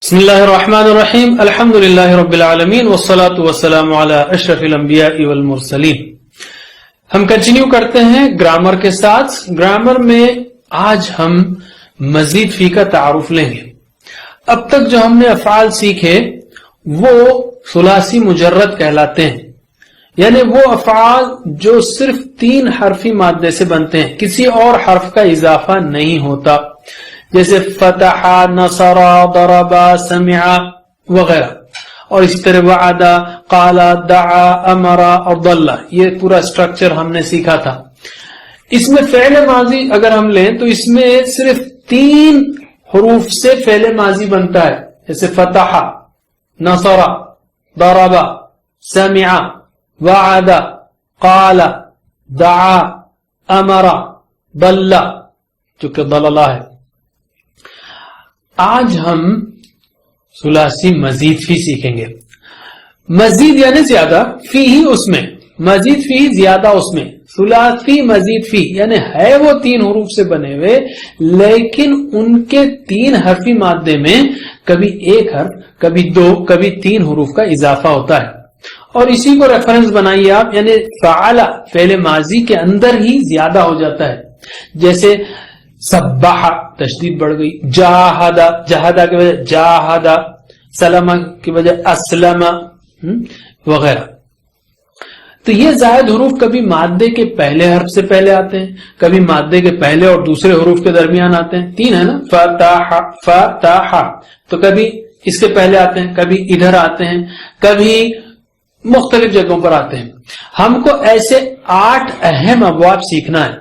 بسم اللہ الرحمن الرحیم الحمد للہ رب العالمین والصلاة والسلام علی اشرف الانبیاء والمرسلین۔ ہم کنٹینیو کرتے ہیں گرامر کے ساتھ۔ گرامر میں آج ہم مزید فی کا تعارف لیں گے۔ اب تک جو ہم نے افعال سیکھے وہ ثلاثی مجرد کہلاتے ہیں، یعنی وہ افعال جو صرف 3 حرفی مادے سے بنتے ہیں، کسی اور حرف کا اضافہ نہیں ہوتا، جیسے فتح، نصر، ضرب، سمع وغیرہ، اور اسی طرح وعد، قال، دعا، امر اور ضل۔ یہ پورا سٹرکچر ہم نے سیکھا تھا۔ اس میں فعل ماضی اگر ہم لیں تو اس میں صرف 3 حروف سے فعل ماضی بنتا ہے، جیسے فتح، نصر، ضرب، سمع، وعد، قال، دعا، امر، ضل، جو کہ ضلالہ ہے۔ آج ہم ثلاثی مزید فی سیکھیں گے۔ مزید یعنی زیادہ، فی ہی اس میں، مزید فی زیادہ اس میں۔ ثلاثی مزید فی یعنی ہے وہ 3 حروف سے بنے ہوئے، لیکن ان کے 3 حرفی مادے میں کبھی 1 حرف، کبھی 2، کبھی 3 حروف کا اضافہ ہوتا ہے، اور اسی کو ریفرنس بنائیے آپ، یعنی فعل فعل ماضی کے اندر ہی زیادہ ہو جاتا ہے، جیسے سبح تشدید بڑھ گئی، جاہد جہدہ کی وجہ جاہد، سلم کی وجہ اسلم وغیرہ۔ تو یہ زائد حروف کبھی مادے کے پہلے حرف سے پہلے آتے ہیں، کبھی مادے کے پہلے اور دوسرے حروف کے درمیان آتے ہیں۔ 3 ہے نا، فتح، فتح، تو کبھی اس کے پہلے آتے ہیں، کبھی ادھر آتے ہیں، کبھی مختلف جگہوں پر آتے ہیں۔ ہم کو ایسے 8 اہم ابواب سیکھنا ہے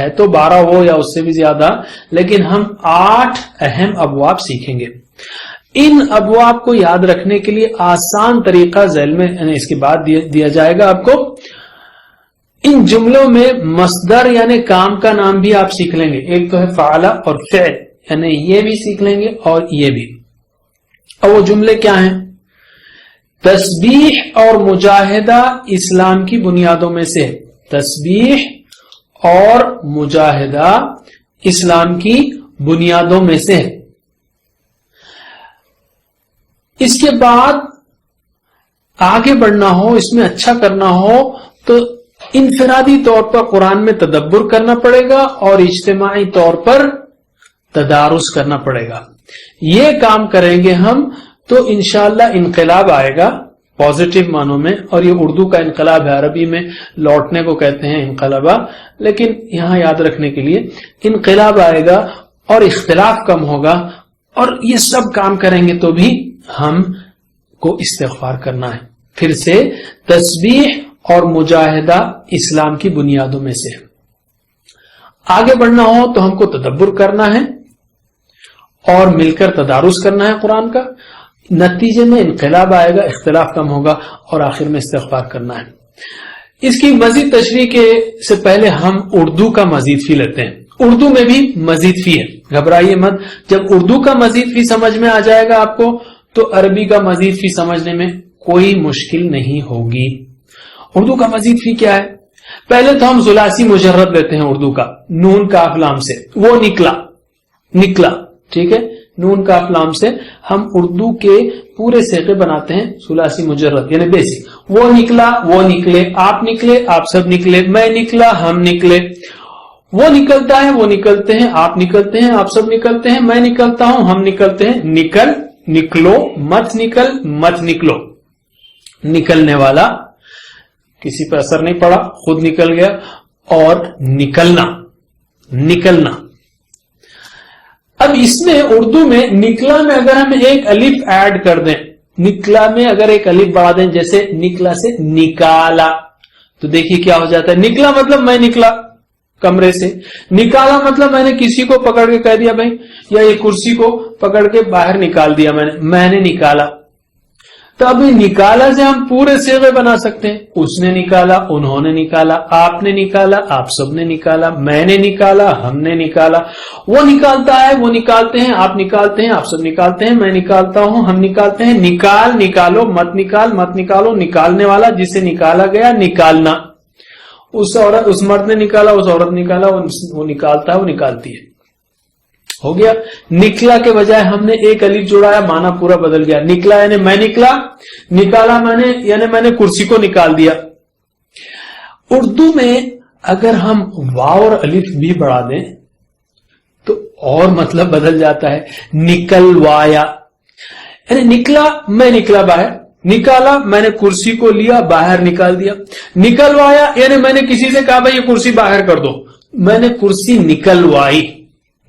تو 12 ہو یا اس سے بھی زیادہ، لیکن ہم 8 اہم ابواب سیکھیں گے۔ ان ابواب کو یاد رکھنے کے لیے آسان طریقہ ذیل میں یعنی اس کے بعد دیا جائے گا آپ کو۔ ان جملوں میں مصدر یعنی کام کا نام بھی آپ سیکھ لیں گے، ایک تو ہے فعل اور فعل، یعنی یہ بھی سیکھ لیں گے اور یہ بھی۔ اور وہ جملے کیا ہیں؟ تسبیح اور مجاہدہ اسلام کی بنیادوں میں سے ہے۔ تسبیح اور مجاہدہ اسلام کی بنیادوں میں سے ہے۔ اس کے بعد آگے بڑھنا ہو، اس میں اچھا کرنا ہو تو انفرادی طور پر قرآن میں تدبر کرنا پڑے گا اور اجتماعی طور پر تدارس کرنا پڑے گا۔ یہ کام کریں گے ہم تو انشاءاللہ انقلاب آئے گا پازیٹیو معنوں میں، اور یہ اردو کا انقلاب ہے، عربی میں لوٹنے کو کہتے ہیں انقلابہ، لیکن یہاں یاد رکھنے کے لیے انقلاب آئے گا اور اختلاف کم ہوگا، اور یہ سب کام کریں گے تو بھی ہم کو استغفار کرنا ہے۔ پھر سے تسبیح اور مجاہدہ اسلام کی بنیادوں میں سے۔ آگے بڑھنا ہو تو ہم کو تدبر کرنا ہے اور مل کر تدارس کرنا ہے قرآن کا، نتیجے میں انقلاب آئے گا، اختلاف کم ہوگا، اور آخر میں استغفار کرنا ہے۔ اس کی مزید تشریح سے پہلے ہم اردو کا مزید فی لیتے ہیں۔ اردو میں بھی مزید فی ہے، گھبرائیے مت۔ جب اردو کا مزید فی سمجھ میں آ جائے گا آپ کو تو عربی کا مزید فی سمجھنے میں کوئی مشکل نہیں ہوگی۔ اردو کا مزید فی کیا ہے؟ پہلے تو ہم ثلاثی مجرد لیتے ہیں اردو کا، نون کاف لام سے، وہ نکلا، ٹھیک ہے، نون کاف لام سے ہم اردو کے پورے صیغے بناتے ہیں ثلاثی مجرد، یعنی بیسک۔ وہ نکلا، وہ نکلے، آپ سب نکلے، میں نکلا، ہم نکلے، وہ نکلتا ہے، وہ نکلتے ہیں، آپ نکلتے ہیں، آپ سب نکلتے ہیں، میں نکلتا ہوں، ہم نکلتے ہیں، نکل، نکلو، مت نکلو۔ نکلنے والا کسی پر اثر نہیں پڑا، خود نکل گیا، اور نکلنا۔ اب اس میں اردو میں نکلا میں اگر ہم ایک الف ایڈ کر دیں، نکلا میں اگر ایک الف بڑھا دیں، جیسے نکلا سے نکالا، تو دیکھیے کیا ہو جاتا ہے۔ نکلا مطلب میں نکلا کمرے سے، نکالا مطلب میں نے کسی کو پکڑ کے کہہ دیا بھائی، یا یہ کرسی کو پکڑ کے باہر نکال دیا میں نے نکالا۔ تو اب نکالا سے ہم پورے صیغے بنا سکتے ہیں۔ اس نے نکالا، انہوں نے نکالا، آپ نے نکالا، آپ سب نے نکالا، میں نے نکالا، ہم نے نکالا، وہ نکالتا ہے، وہ نکالتے ہیں، آپ نکالتے ہیں، آپ سب نکالتے ہیں، میں نکالتا ہوں، ہم نکالتے ہیں۔ نکالو، مت نکالو، نکالنے والا جسے نکالا گیا، نکالنا۔ اس مرد نے نکالا، اس عورت نے نکالا، وہ نکالتا ہے، وہ نکالتی ہے۔ ہو گیا. نکلا کے بجائے ہم نے ایک الف جوڑایا, معنی پورا بدل گیا. نکلا یعنی میں نکلا, نکالا میں نے یعنی میں نے کرسی کو نکال دیا. اردو میں اگر ہم واو اور الف بھی بڑھا دیں تو اور مطلب بدل جاتا ہے. نکلوایا یعنی نکلا میں نکلا باہر, نکالا میں نے کرسی کو لیا باہر نکال دیا. نکلوایا یعنی میں نے کسی سے کہا بھائی یہ کرسی باہر کر دو, میں نے کرسی نکلوائی.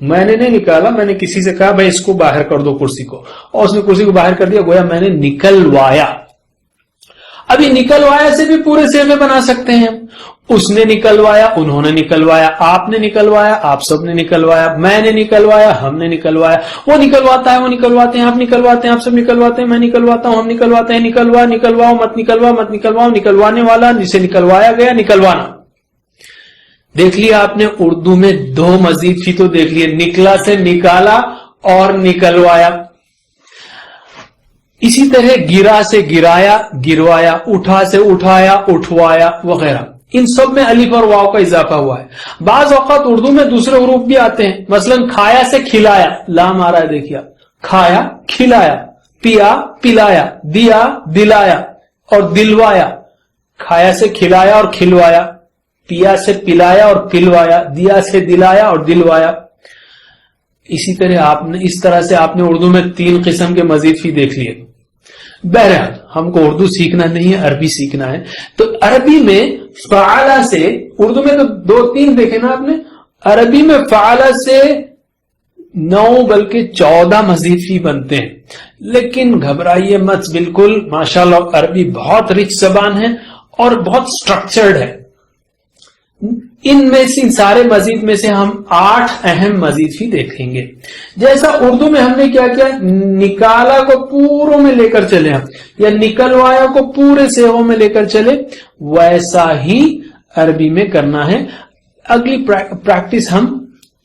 میں نے نہیں نکالا, میں نے کسی سے کہا بھائی اس کو باہر کر دو کرسی کو, اور اس نے کرسی کو باہر کر دیا, گویا میں نے نکلوایا. ابھی نکلوایا سے بھی پورے صیغے بنا سکتے ہیں. اس نے نکلوایا, انہوں نے نکلوایا, آپ نے نکلوایا, آپ سب نے نکلوایا, میں نے نکلوایا, ہم نے نکلوایا. وہ نکلواتا ہے, وہ نکلواتے ہیں, آپ نکلواتے ہیں, آپ سب نکلواتے ہیں, میں نکلواتا ہوں, ہم نکلواتے ہیں. نکلوا, نکلواؤ, مت نکلوا, مت نکلواؤ, نکلوانے والا, جسے نکلوایا گیا, نکلوانا. دیکھ لیا آپ نے اردو میں دو مزید فی تو دیکھ لیے, نکلا سے نکالا اور نکلوایا. اسی طرح گرا سے گرایا, گروایا, اٹھا سے اٹھایا, اٹھوایا وغیرہ. ان سب میں الف اور واو کا اضافہ ہوا ہے. بعض اوقات اردو میں دوسرے حروف بھی آتے ہیں, مثلا کھایا سے کھلایا, لام آ رہا ہے دیکھیا, کھایا کھلایا, پیا پلایا, دیا دلایا اور دلوایا. کھایا سے کھلایا اور کھلوایا, پیا سے پلایا اور پلوایا, دیا سے دلایا اور دلوایا. اسی طرح سے آپ نے اردو میں 3 قسم کے مزید فی دیکھ لیے. بہرحال ہم کو اردو سیکھنا نہیں ہے, عربی سیکھنا ہے. تو عربی میں فعلا سے, اردو میں تو 2-3 دیکھے نا آپ نے, عربی میں فعلا سے 9 بلکہ 14 مزید فی بنتے ہیں. لیکن گھبرائیے مت, بالکل ماشاءاللہ عربی بہت رچ زبان ہے اور بہت سٹرکچرڈ ہے. ان سارے مزید میں سے ہم 8 اہم مزید فی دیکھیں گے. جیسا اردو میں ہم نے کیا کیا, نکالا کو پوروں میں لے کر چلے ہم, یا نکلوایا کو پورے صیغوں میں لے کر چلے, ویسا ہی عربی میں کرنا ہے. اگلی پریکٹس ہم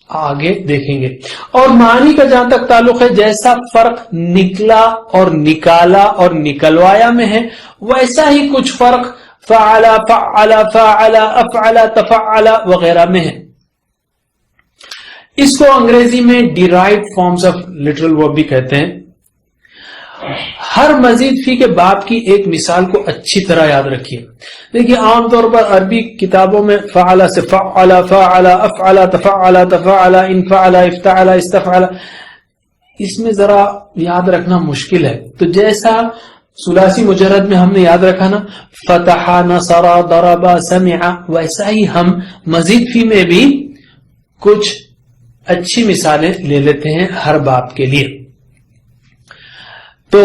آگے دیکھیں گے. اور معنی کا جہاں تک تعلق ہے, جیسا فرق نکلا اور نکالا اور نکلوایا میں ہے, ویسا ہی کچھ فرق فعلا فعلا فعلا افعلا تفعلا وغیرہ میں ہے. اس کو انگریزی میں ڈیرائیوڈ فارمز آف لٹرل ورب بھی کہتے ہیں. ہر مزید فی کے باب کی ایک مثال کو اچھی طرح یاد رکھیے. دیکھیے عام طور پر عربی کتابوں میں فعلا سے فعلا فعلا افعلا تفعلا تفعلا انفعلا افتعلا استفعلا, اس میں ذرا یاد رکھنا مشکل ہے. تو جیسا ثلاثی مجرد میں ہم نے یاد رکھا نا, فتح, نصر, ضرب, سمع, ویسا ہی ہم مزید فی میں بھی کچھ اچھی مثالیں لے لیتے ہیں ہر باب کے لیے. تو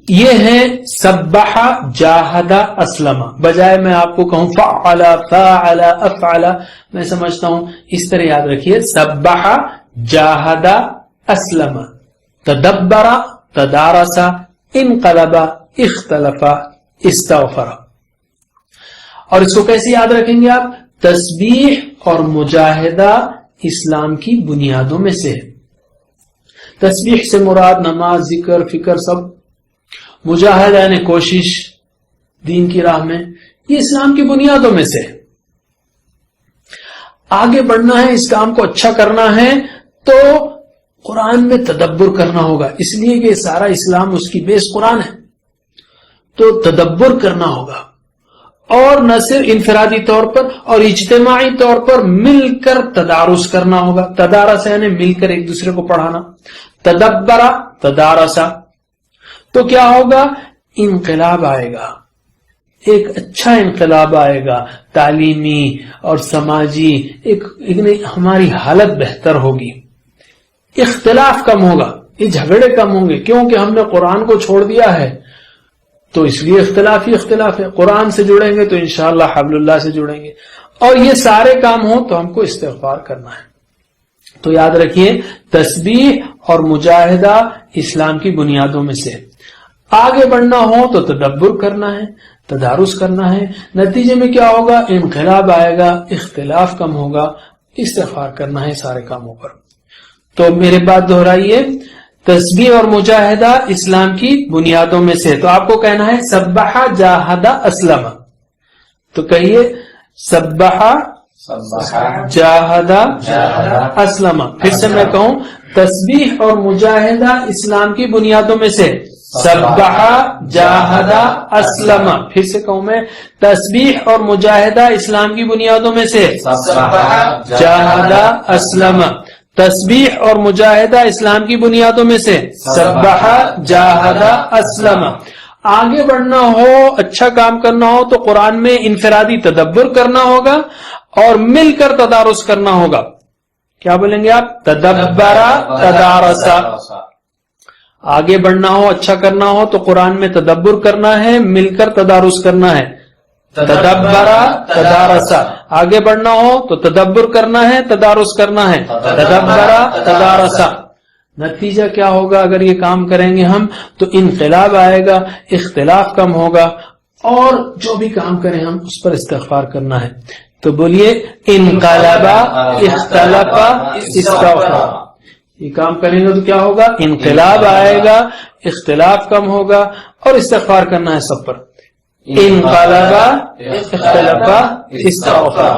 یہ ہیں سبح, جاہد, اسلم. بجائے میں آپ کو کہوں فعل, فاعل, افعل, میں سمجھتا ہوں اس طرح یاد رکھیے, سبح, جاہد, اسلم, تدبر, تدارس, انقلب, اختلف, استغفر. اور اس کو کیسے یاد رکھیں گے آپ؟ تسبیح اور مجاہدہ اسلام کی بنیادوں میں سے ہے. تسبیح سے مراد نماز, ذکر, فکر سب. مجاہدہ یعنی کوشش دین کی راہ میں, یہ اسلام کی بنیادوں میں سے ہے. آگے بڑھنا ہے, اس کام کو اچھا کرنا ہے تو قرآن میں تدبر کرنا ہوگا, اس لیے کہ سارا اسلام اس کی بیس قرآن ہے. تو تدبر کرنا ہوگا, اور نہ صرف انفرادی طور پر اور اجتماعی طور پر مل کر تدارس کرنا ہوگا. تدارس یعنی مل کر ایک دوسرے کو پڑھانا. تدبرا, تدارسا. تو کیا ہوگا؟ انقلاب آئے گا, ایک اچھا انقلاب آئے گا, تعلیمی اور سماجی ایک ہماری حالت بہتر ہوگی. اختلاف کم ہوگا, یہ جھگڑے کم ہوں گے, کیونکہ ہم نے قرآن کو چھوڑ دیا ہے تو اس لیے اختلاف ہی اختلاف ہے. قرآن سے جڑیں گے تو انشاءاللہ حبل اللہ سے جڑیں گے, اور یہ سارے کام ہوں تو ہم کو استغفار کرنا ہے. تو یاد رکھیے تسبیح اور مجاہدہ اسلام کی بنیادوں میں سے. آگے بڑھنا ہو تو تدبر کرنا ہے, تدارس کرنا ہے. نتیجے میں کیا ہوگا؟ انقلاب آئے گا, اختلاف کم ہوگا, استغفار کرنا ہے سارے کاموں پر. تو میرے بات دہرائیے, تسبیح اور مجاہدہ اسلام کی بنیادوں میں سے. تو آپ کو کہنا ہے سبح, جاہد, اسلم. تو کہیے سبح, جاہدہ اسلم. پھر سے میں کہوں تسبیح اور مجاہدہ اسلام کی بنیادوں میں سے. سبح جاہدہ اسلم. پھر سے کہوں میں تسبیح اور مجاہدہ اسلام کی بنیادوں میں سے. جاہدہ اسلم. تسبیح اور مجاہدہ اسلام کی بنیادوں میں سے. سبح جاہدہ اسلم. آگے بڑھنا ہو، اچھا کام کرنا ہو تو قرآن میں انفرادی تدبر کرنا ہوگا اور مل کر تدارس کرنا ہوگا. کیا بولیں گے آپ؟ تدبرا تدارسا. آگے بڑھنا ہو، اچھا کرنا ہو تو قرآن میں تدبر کرنا ہے، مل کر تدارس کرنا ہے. تدبرا تدارسا. آگے بڑھنا ہو تو تدبر کرنا ہے، تدارس کرنا ہے. تدبرا تدارسا. نتیجہ کیا ہوگا اگر یہ کام کریں گے ہم؟ تو انقلاب آئے گا، اختلاف کم ہوگا، اور جو بھی کام کریں ہم اس پر استغفار کرنا ہے. تو بولیے انقلبا اختلفا استغفر. یہ کام کریں گے تو کیا ہوگا؟ انقلاب آئے گا، اختلاف کم ہوگا، اور استغفار کرنا ہے سب پر. انقلبا اختلفا استغفر.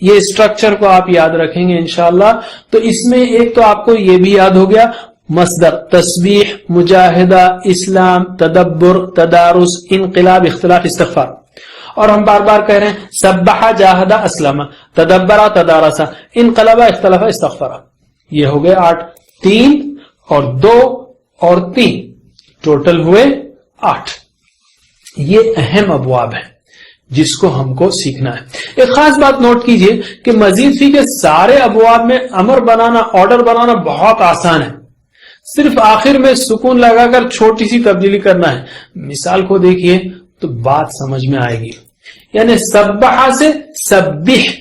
یہ اسٹرکچر کو آپ یاد رکھیں گے انشاءاللہ. تو اس میں ایک تو آپ کو یہ بھی یاد ہو گیا مصدر تسبیح، مجاہدہ، اسلام، تدبر، تدارس، انقلاب، اختلاف، استغفار. اور ہم بار بار کہہ رہے ہیں سبح جاہدہ اسلم، تدبرا تدارسا، انقلب اختلف استغفر. یہ ہو گئے 8. 3 اور 2 اور 3 ٹوٹل ہوئے 8. یہ اہم ابواب ہیں جس کو ہم کو سیکھنا ہے. ایک خاص بات نوٹ کیجئے کہ مزید فی کے سارے ابواب میں امر بنانا، آرڈر بنانا بہت آسان ہے. صرف آخر میں سکون لگا کر چھوٹی سی تبدیلی کرنا ہے. مثال کو دیکھیے تو بات سمجھ میں آئے گی. یعنی سبح سے سبح،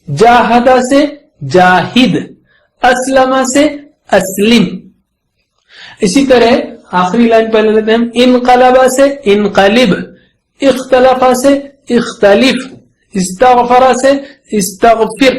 جاہدہ سے جاہد، اسلم سے اسلم. اسی طرح آخری لائن پہلے لیتے ہیں، انقلب سے انقلب، اختلف سے اختلف، استغفر سے استغفر.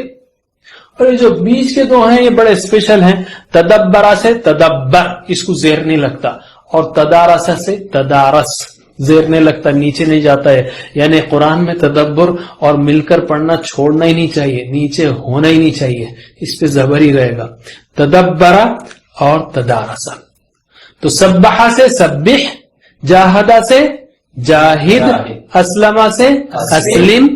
اور یہ جو بیچ کے دو ہیں یہ بڑے اسپیشل ہیں. تدبرا سے تدبر، اس کو زیر نہیں لگتا، اور تدارس سے تدارس، زیر نہیں لگتا، نیچے نہیں جاتا ہے. یعنی قرآن میں تدبر اور مل کر پڑھنا چھوڑنا ہی نہیں چاہیے، نیچے ہونا ہی نہیں چاہیے، اس پہ زبر ہی رہے گا. تدبرا اور تدارسا. تو سبح سے سبح، جاہدہ سے جاہد، اسلم سے اسلم،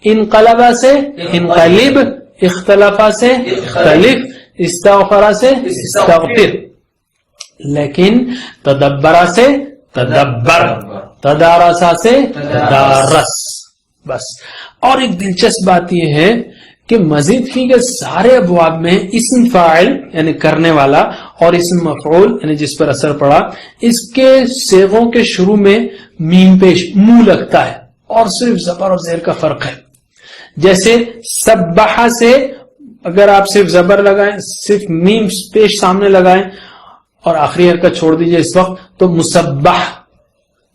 انقلب سے انقلب، اختلف سے اختلف، استغفر سے استغفر. لیکن تدبرا سے تدبر، تدارسا سے تدارس. بس. اور ایک دلچسپ بات یہ ہے کہ مزید فی کے سارے ابواب میں اسم فاعل یعنی کرنے والا اور اسم مفعول یعنی جس پر اثر پڑا، اس کے صیغوں کے شروع میں میم پیش منہ لگتا ہے، اور صرف زبر اور زیر کا فرق ہے. جیسے سبح سے اگر آپ صرف زبر لگائیں، صرف میم پیش سامنے لگائیں اور آخری حرکت چھوڑ دیجئے اس وقت، تو مسبح.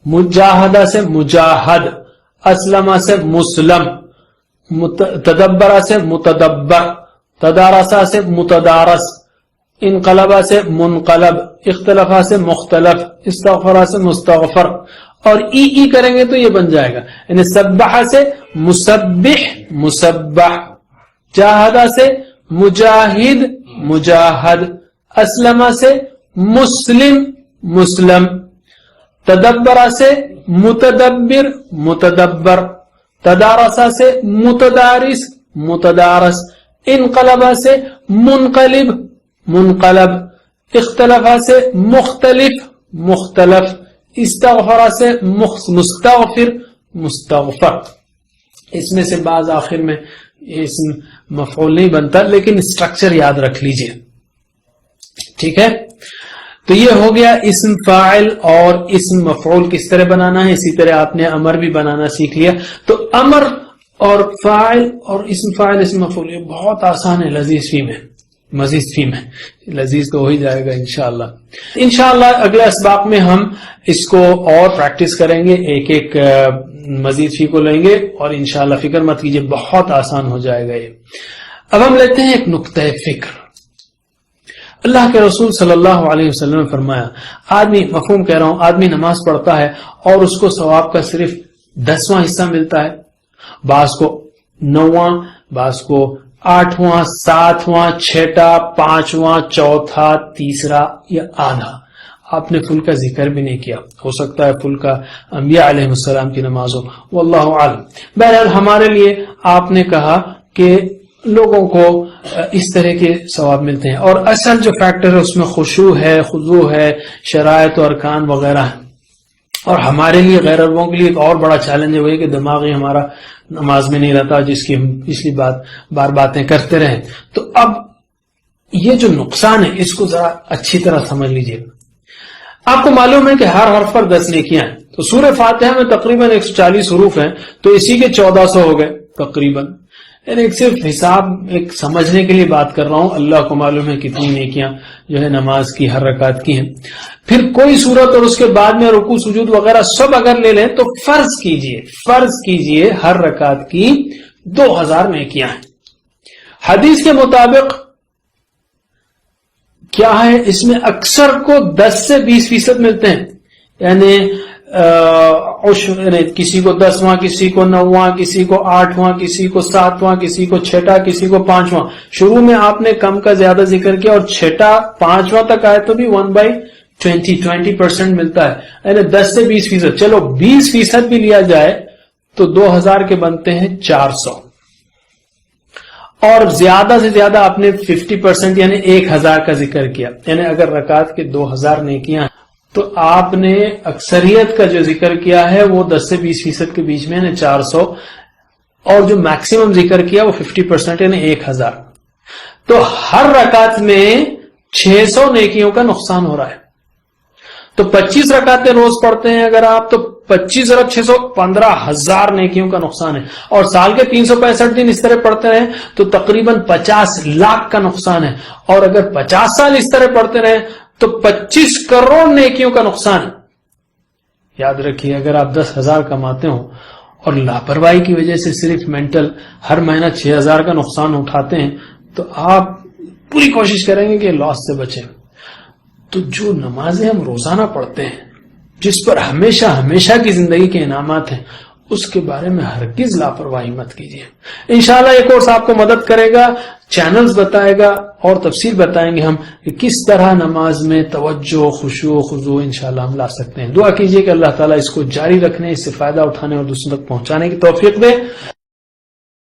مجاہدہ سے مجاہد، اسلم سے مسلم، تدبرہ سے متدبر، تدارسا سے متدارس، انقلبہ سے منقلب، اختلفہ سے مختلف، استغفرہ سے مستغفر. اور ای کریں گے تو یہ بن جائے گا. یعنی سبح سے مسبح مسبح، جاہدہ سے مجاہد مجاہد، اسلم سے مسلم مسلم، تدبرہ سے متدبر متدبر، تدارسا سے متدارس متدارس، انقلبہ سے منقلب منقلب، اختلفہ سے مختلف مختلف، استغفرہ سے مستغفر مستغفر. اس میں سے بعض آخر میں اسم مفعول نہیں بنتا، لیکن اسٹرکچر یاد رکھ لیجئے. ٹھیک ہے؟ تو یہ ہو گیا اسم فاعل اور اسم مفعول کس طرح بنانا ہے. اسی طرح آپ نے امر بھی بنانا سیکھ لیا. تو امر اور فاعل اور اسم فاعل اسم مفعول یہ بہت آسان ہے لذیذ فی میں، مزید فی میں. لذیذ تو ہو ہی جائے گا انشاءاللہ. انشاءاللہ اگلے اسباق میں ہم اس کو اور پریکٹس کریں گے، ایک ایک مزید فی کو لیں گے، اور انشاءاللہ فکر مت کیجئے بہت آسان ہو جائے گا یہ. اب ہم لیتے ہیں ایک نقطہ فکر. اللہ کے رسول صلی اللہ علیہ وسلم نے فرمایا، آدمی، مفہوم کہہ رہا ہوں، آدمی نماز پڑھتا ہے اور اس کو ثواب کا صرف 10واں حصہ ملتا ہے، بعض کو 9واں، بعض کو 8واں 7واں 6ٹا 5واں 4تھا 3 یا آدھا. آپ نے فل کا ذکر بھی نہیں کیا، ہو سکتا ہے فل کا انبیاء علیہ السلام کی نماز ہو، واللہ عالم. بہرحال ہمارے لیے آپ نے کہا کہ لوگوں کو اس طرح کے ثواب ملتے ہیں، اور اصل جو فیکٹر ہے اس میں خشوع ہے، خضوع ہے، شرائط و ارکان وغیرہ ہے. اور ہمارے لیے غیر عربوں کے لیے ایک اور بڑا چیلنج ہے، وہی کہ دماغ ہی ہمارا نماز میں نہیں رہتا، جس کی ہم پچھلی بار باتیں کرتے رہیں. تو اب یہ جو نقصان ہے اس کو ذرا اچھی طرح سمجھ لیجئے. آپ کو معلوم ہے کہ ہر حرف پر 10 نیکیاں ہیں، تو سورہ فاتحہ میں تقریباً 140 حروف ہیں، تو اسی کے 1400 ہو گئے تقریباً. یعنی ایک صرف حساب ایک سمجھنے کے لیے بات کر رہا ہوں، اللہ کو معلوم ہے کتنی نیکیاں جو ہے نماز کی ہر رکعت کی ہیں. پھر کوئی صورت اور اس کے بعد میں رکوع سجود وغیرہ سب اگر لے لیں تو فرض کیجئے ہر رکعت کی 2000 نیکیاں ہیں. حدیث کے مطابق کیا ہے، اس میں اکثر کو 10 سے 20% ملتے ہیں. یعنی کسی کو 10واں، کسی کو 9واں، کسی کو 8واں، کسی کو 7واں، کسی کو 6ٹا، کسی کو 5واں. شروع میں آپ نے کم کا زیادہ ذکر کیا اور 6ٹا 5واں تک آئے تو بھی 1/20% ملتا ہے. یعنی 10 سے 20%. چلو 20% بھی لیا جائے تو 2000 کے بنتے ہیں 400. اور زیادہ سے زیادہ آپ نے 50% یعنی 1000 کا ذکر کیا. یعنی اگر رکعت کے 2000 نیکیاں تو آپ نے اکثریت کا جو ذکر کیا ہے وہ 10 سے 20% کے بیچ میں یعنی 400، اور جو میکسیمم ذکر کیا وہ 50% یعنی 1000. تو ہر رکعت میں 600 نیکیوں کا نقصان ہو رہا ہے. تو 25 رکعتیں روز پڑھتے ہیں اگر آپ، تو 25 × 600 15,000 نیکیوں کا نقصان ہے. اور سال کے 365 دن اس طرح پڑھتے رہیں تو تقریباً 50 لاکھ کا نقصان ہے. اور اگر 50 سال اس طرح پڑھتے رہیں تو 25 کروڑ نیکیوں کا نقصان ہے. یاد رکھیے اگر آپ 10,000 کماتے ہو اور لاپرواہی کی وجہ سے صرف مینٹل ہر مہینہ 6,000 کا نقصان اٹھاتے ہیں تو آپ پوری کوشش کریں گے کہ لاس سے بچیں. تو جو نمازیں ہم روزانہ پڑھتے ہیں جس پر ہمیشہ کی زندگی کے انعامات ہیں، اس کے بارے میں ہرگز لاپرواہی مت کیجیے. انشاءاللہ یہ کورس آپ کو مدد کرے گا، چینلز بتائے گا اور تفصیل بتائیں گے ہم کہ کس طرح نماز میں توجہ، خشوع و خضوع انشاءاللہ ہم لا سکتے ہیں. دعا کیجیے کہ اللہ تعالیٰ اس کو جاری رکھنے، اس سے فائدہ اٹھانے اور دوسروں تک پہنچانے کی توفیق دے.